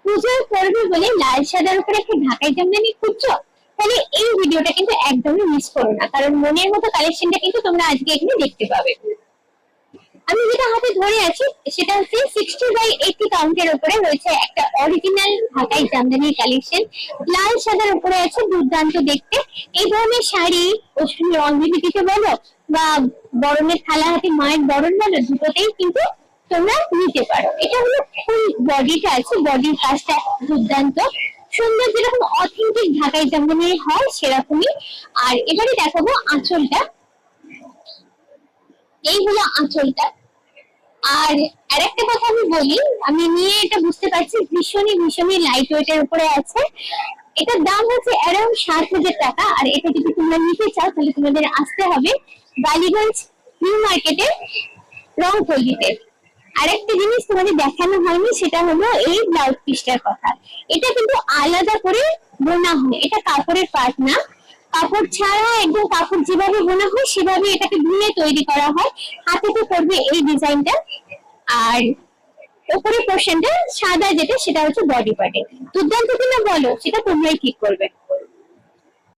পুজো করবে বলে লাল সাদার উপরে একটা ঢাকাই জামদানি খুঁজছো, তাহলে এই ভিডিওটা কিন্তু একদমই মিস করো না, কারণ মনের মতো কালেকশনটা কিন্তু তোমরা আজকে এখানে দেখতে পাবে। আমি যেটা হাতে ধরে আছি সেটা হচ্ছে 60/80 কাউন্টের উপরে রয়েছে একটা অরিজিনাল ঢাকাই জামদানি কালেকশন। লাল সাদার উপরে আছে, দুর্দান্ত দেখতে। এই ধরনের শাড়ি অষ্টমীর অঞ্জলি দিতে বলো বা বরণের থালা হাতে মায়ের বরণ বলো, দুটোতেই কিন্তু তোমরা নিতে পারো। এটা হলো ফুল বডিটা আছে, বডির কাজটা দুর্দান্ত সুন্দর, যেরকম অথেন্টিক ঢাকাই জামদানি হয় সেরকমই। আর এবারে দেখাবো আঁচলটা। এই হলো আঁচলটা। আর আরেকটা কথা আমি বলি, আমি নিয়ে এটা বুঝতে পারছি ভীষণই ভীষণই লাইট ওয়েটের উপরে আছে। এটার দাম হচ্ছে অ্যারাউন্ড 7,000 টাকা। আর এটা যদি তোমরা নিতে চাও তাহলে তোমাদের আসতে হবে বালিগঞ্জ নিউ মার্কেটে, রংপল্লিতে। আরেকটা জিনিস তোমাদের দেখানো হয়নি, সেটা হলো এই ব্লাউজ পিসটার কথা। এটা কিন্তু আলাদা করে বোনা হয়, এটা কাপড়ের পার্ট না। কাপড় ছাড়া একদম কাপড় যেভাবে বোনা হয় সেভাবে এটাকে বুনে তৈরি করা হয়। হাতে তো করবে এই ডিজাইনটা। আর উপরের পোর্শনটা সাদা, যেটা সেটা হচ্ছে বডি পার্টে। দুর্দান্ত কিনা বলো, সেটা তোমরাই ঠিক করবে।